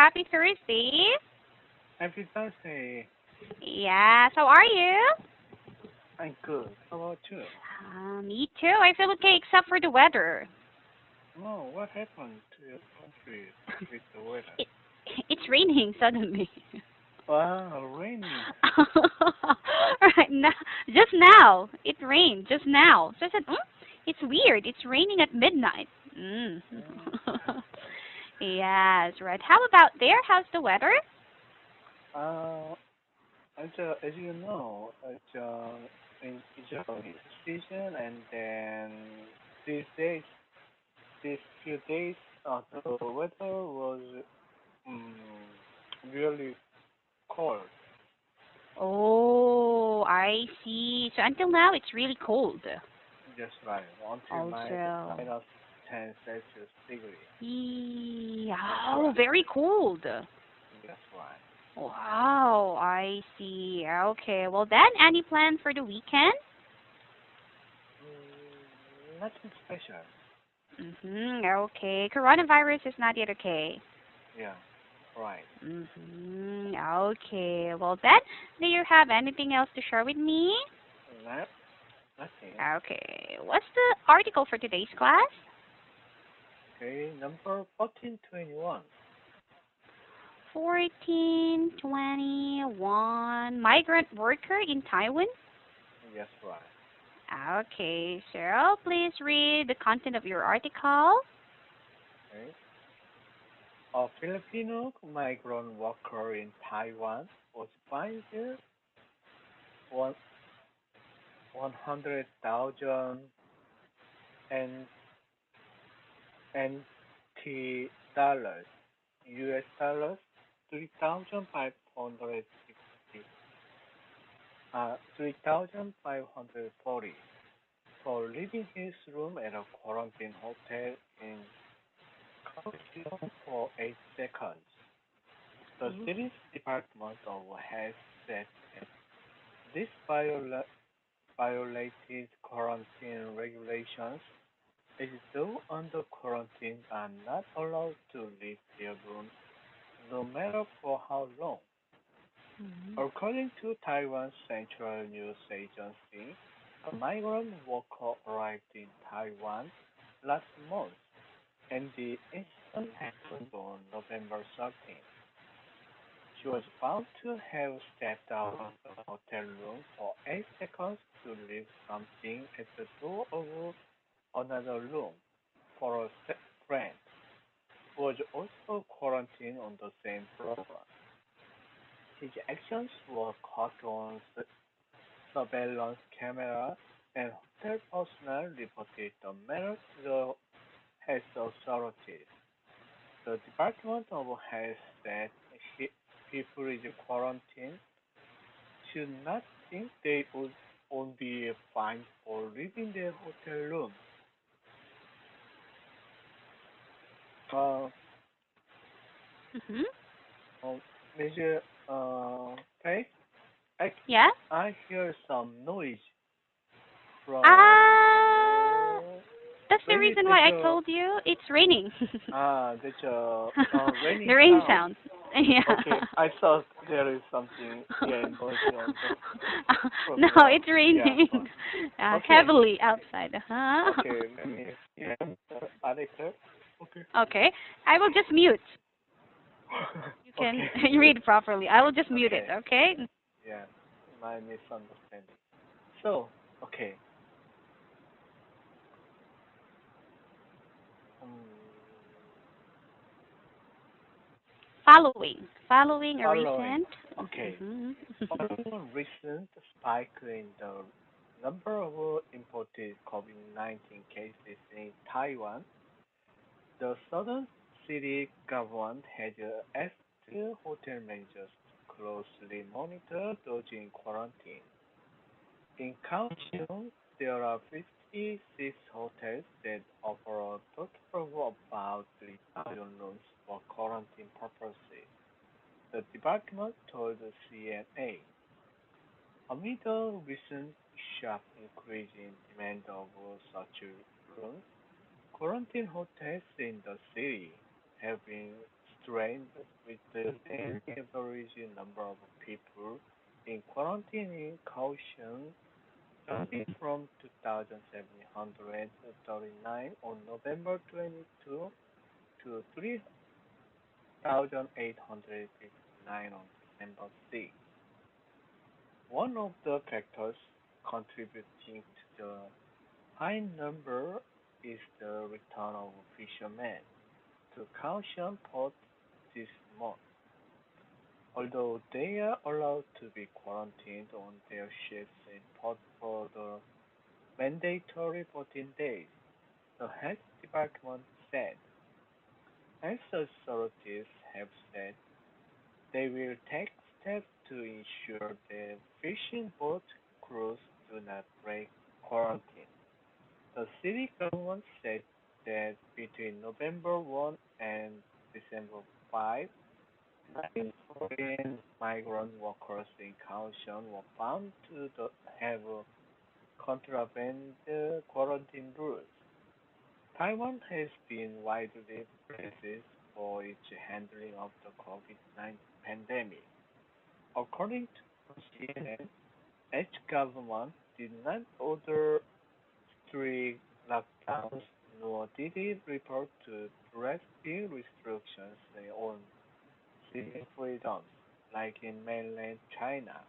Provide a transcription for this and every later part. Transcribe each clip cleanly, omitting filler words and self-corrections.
Happy Thursday. Happy Thursday. Yes, how are you? I'm good. How about you? Me too. I feel okay except for the weather. No, what happened to your country with the weather? It, it's raining suddenly. Wow, raining. Right now, just now, it rained just now. So I said, it's weird. It's raining at midnight. Mm. Mm. Yes, right. How about there? How's the weather? Uh, as you know, it's a winter season, and then these days, these few days, the weather was um, really cold. Oh, I see. So until now, it's really cold. Just right, until Also, minus 10 Celsius degree. oh, very cold. That's right. Wow, I see. Okay, well then, any plan for the weekend? Nothing special. Okay, coronavirus is not yet okay. Yeah, right. Okay, well then, do you have anything else to share with me? No, nothing. Okay, what's the article for today's class? Okay, number 1421. 1421, migrant worker in Taiwan. Yes, right. Okay, Cheryl, please read the content of your article. Okay. A Filipino migrant worker in Taiwan was fined one 100,000 N NT dollars, US dollars, 3,560, 3,540 for leaving his room at a quarantine hotel in Kaohsiung for 8 seconds. The Ooh. city's Department of Health said that this violated quarantine regulations as those under quarantine are not allowed to leave their rooms no matter for how long. Mhm. According to Taiwan's central news agency, a migrant worker arrived in Taiwan last month, and the incident happened on November 13th. She was found to have stepped out of the hotel room for 8 seconds to leave something at the door of another room for a friend who was also quarantined on the same floor. His actions were caught on surveillance camera, and hotel personnel reported the matter to the health authorities. The Department of Health said people in quarantine should not think they won't be fined for leaving their hotel room. Uh, Mhm. uh, Major Faith, I, Yeah. I hear some noise from Ah, that's the maybe reason there's why I a told you it's raining. raining The rain sound. sound. Yeah. Okay, I thought there is something, yeah, noisy on the from No, your it's yeah raining phone. Okay, heavily outside. Huh? okay, let me yeah, Alexa. Okay, Okay, I will just mute. You can okay, read properly. I will just mute it. okay, Okay. yeah, my misunderstanding. So, okay, um, Following a following, recent. okay, Mhm. following a recent spike in the number of imported COVID-19 cases in Taiwan, the southern city government has asked hotel managers to closely monitor those in quarantine. In Kaohsiung, there are 56 hotels that offer a total of about 3,000 rooms for quarantine purposes, the department told CNA. Amid the recent sharp increase in demand of such rooms, quarantine hotels in the city have been strain with the daily average number of people in quarantine in Kaohsiung jumping from 2,739 on November 22 to 3,859 on December 6. One of the factors contributing to the high number is the return of fishermen to Kaohsiung port this month. Although they are allowed to be quarantined on their ships in port for the mandatory 14 days, the health department said. Health authorities have said they will take steps to ensure that fishing boat crews do not break quarantine. The city government said that between November 1 and December 5, nine foreign migrant workers in Kaohsiung were found to have contravened quarantine rules. Taiwan has been widely praised for its handling of the COVID-19 pandemic. According to CNN, each government did not order strict lockdowns, nor did it report to drastic restrictions on civil freedoms like in mainland China.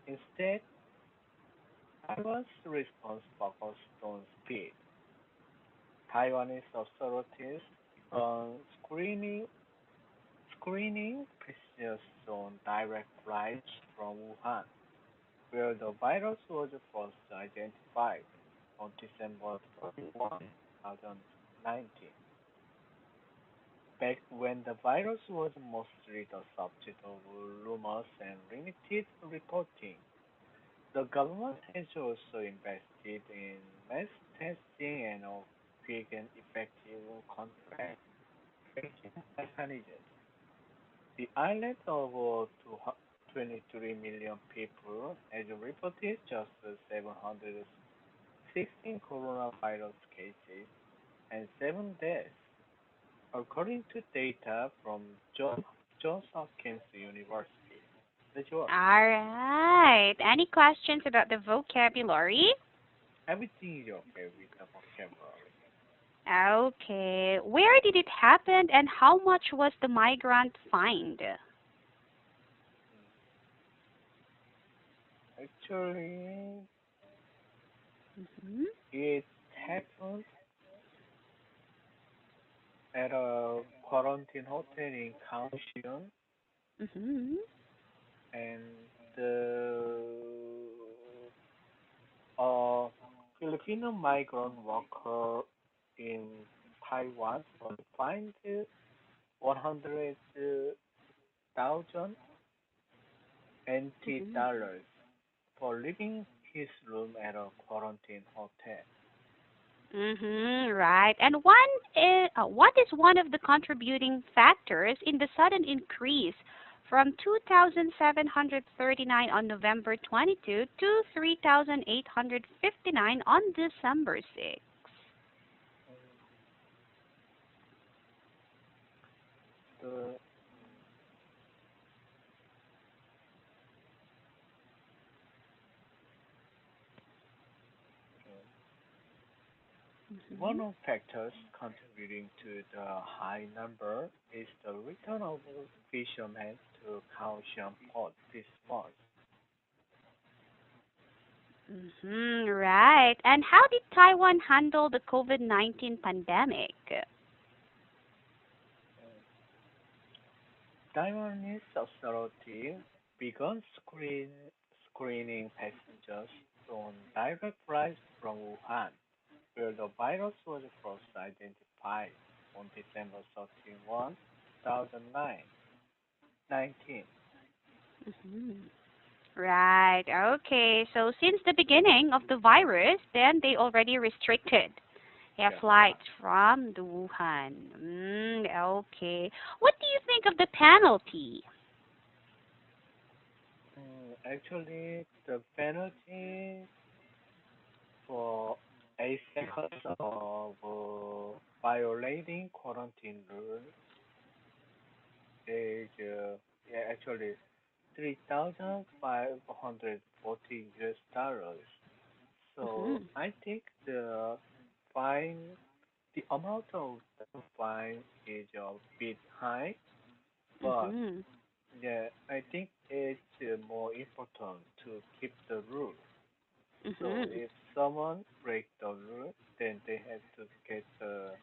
Instead, Taiwan's response focused on speed. Taiwanese authorities began screening passengers on direct flights from Wuhan, where the virus was first identified on December 31, 2019. Back when the virus was mostly the subject of rumors and limited reporting, the government has also invested in mass testing and a quick and effective contact tracing mechanisms. The island of 23 million people has reported just 716 coronavirus cases and 7 deaths, according to data from Johns Hopkins University. The George. All right. Any questions about the vocabulary? Everything is okay with the vocabulary. Okay. Where did it happen and how much was the migrant fined? Actually, Mm-hmm. it happened at a quarantine hotel in Kaohsiung, Mm-hmm. and the a Filipino migrant worker in Taiwan was fined 100,000 NT Mm-hmm. dollars for leaving his room at a quarantine hotel. Mm-hmm. Right. And what is one of the contributing factors in the sudden increase from 2,739 on November 22 to 3,859 on December 6? The Mm-hmm. One of factors contributing to the high number is the return of fishermen to Kaohsiung port this month. Mm-hmm. Right. And how did Taiwan handle the COVID-19 pandemic? Taiwanese authorities began screening passengers on direct flights from Wuhan, where the virus was first identified on December 31, 2019. Mm-hmm. Right. Okay. So since the beginning of the virus, then they already restricted air Yeah. flights from the Wuhan. Okay. What do you think of the penalty? Actually, the penalty for 8 seconds of violating quarantine rules is yeah actually 3,540 US dollars. So Mhm. I think fine the amount of the fine is a bit high, but Mhm. yeah, I think it's more important to keep the rule. So Mhm. if someone break the rule, then they have to get the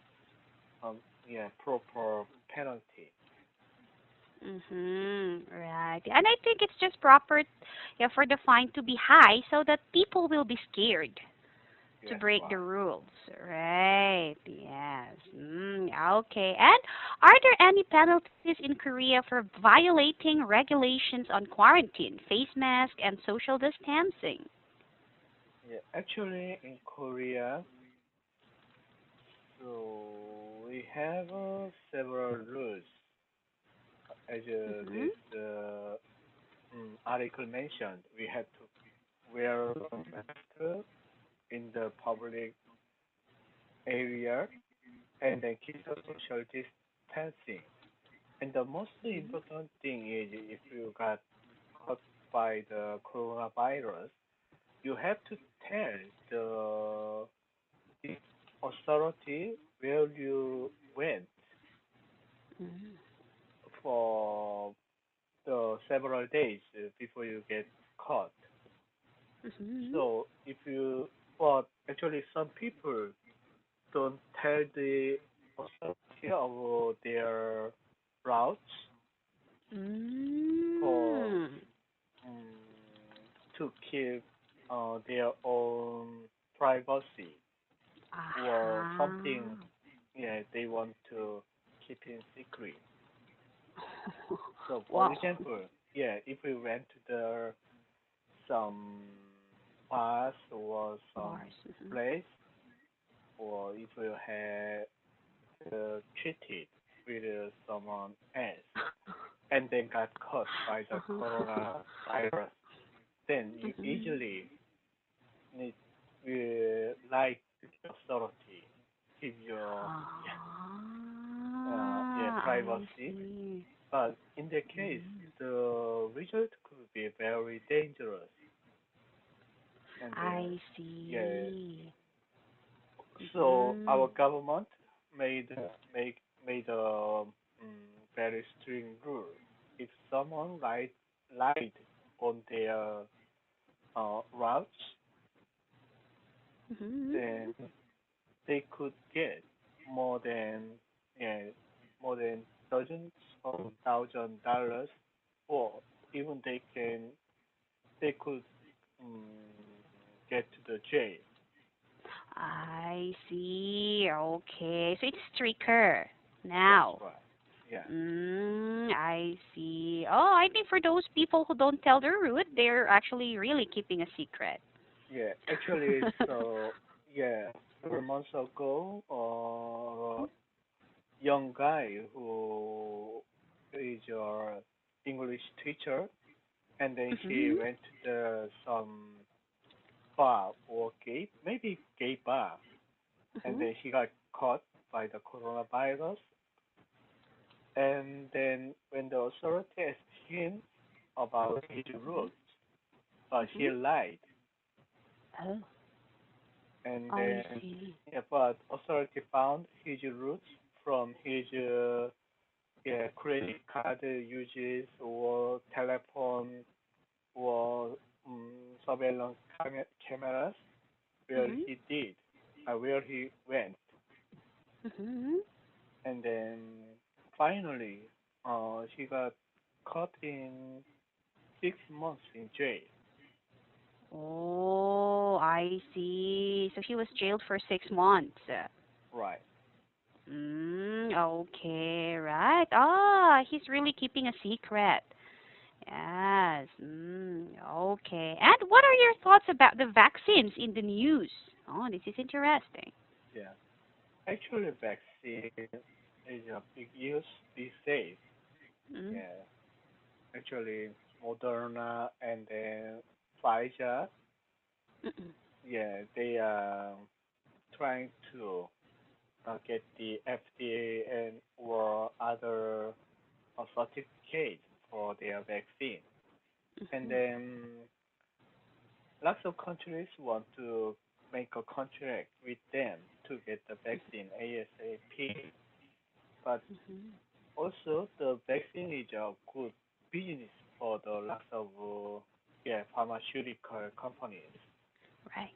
yeah proper penalty. Right. And I think it's just proper, yeah, for the fine to be high so that people will be scared to Yes, break the right. rules. Right. Yes. Okay. And are there any penalties in Korea for violating regulations on quarantine, face mask, and social distancing? Yeah, actually in Korea, so we have several rules as Mhm. this article mentioned. We have to wear a mask in the public area and then keep the social distancing. And the most important thing is if you got caught by the coronavirus, you have to tell the authority where you went Mhm. for the several days before you get caught. Mhm. So if you, but actually some people don't tell the authority of their routes for Mm. to keep their own privacy or Aha. something yeah they want to keep in secret. So for Wow. example, yeah, if we went to the some bus or some Bars. Mhm. place, or if we had cheated with someone else and then got caught by the Uh-huh. coronavirus, then you Mhm. easily need like the authority, give your yeah Ah, I privacy. see. But in that case, Mhm. the result could be very dangerous. And I yeah, see. so our Mhm. government made make made a very strict rule. If someone lied on their routes, Mhm. then they could get more than yeah more than dozens of $1,000, or even they could get to the jail. I see. Okay. So it's stricter Yes, now. right. Yeah. I see. Oh, I think for those people who don't tell their route, they're actually really keeping a secret. Yeah. Actually, so yeah, several months ago, young guy who is your English teacher, and then he Mhm. went to some bar or maybe gay bar, and Mhm. then he got caught by the coronavirus. And then when the authority asked him about his Mhm. roots, but he Mhm. lied. Oh, And I then, see. yeah, but authority found his roots from his yeah, credit card uses or telephone or surveillance cameras where Mhm. he did, where he went. Mhm. And then finally, he got caught in 6 months in jail. Oh, I see. So he was jailed for 6 months. Right. Okay, right. Ah, he's really keeping a secret. Yes. Okay. And what are your thoughts about the vaccines in the news? Oh, this is interesting. Yeah. Actually, vaccine is a big use these days. Mm. Yeah. Actually, Moderna and then Pfizer, Mm-mm. yeah, they are trying to get the FDA and or other a certificate for their vaccine. And Mhm. then lots of countries want to make a contract with them to get the vaccine ASAP. But Mhm. also the vaccine is a good business for the lots of pharmaceutical companies. Right.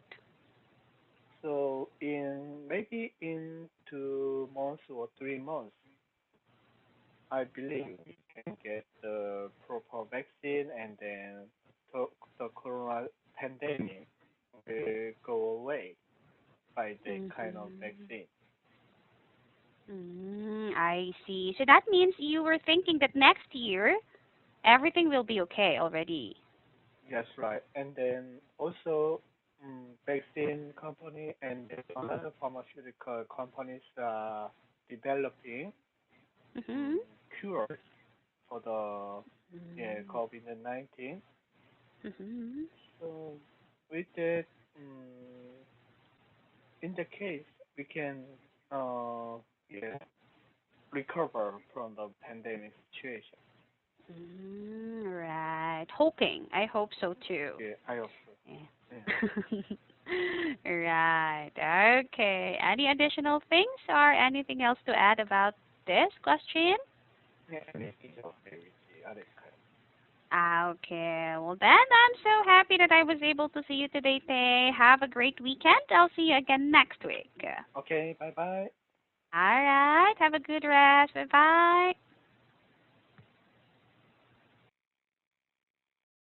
So in maybe in 2 months or 3 months, I believe we can get the proper vaccine, and then the corona pandemic will go away by the kind of Mhm. vaccine. I see. So that means you were thinking that next year everything will be okay already. That's right. And then also, vaccine company and other pharmaceutical companies are developing Mhm. cures for the Mhm. COVID-19. Mhm. So with that, um, in the case we can uh, yeah recover from the pandemic situation. Right. Hoping. I hope so too. Yeah, I hope so. Yeah. Yeah. Right. Okay. Any additional things or anything else to add about this question? Yeah, anything okay with the other kind. Okay. Well, then I'm so happy that I was able to see you today, Tay. Have a great weekend. I'll see you again next week. Okay, bye bye. All right. Have a good rest. Bye bye.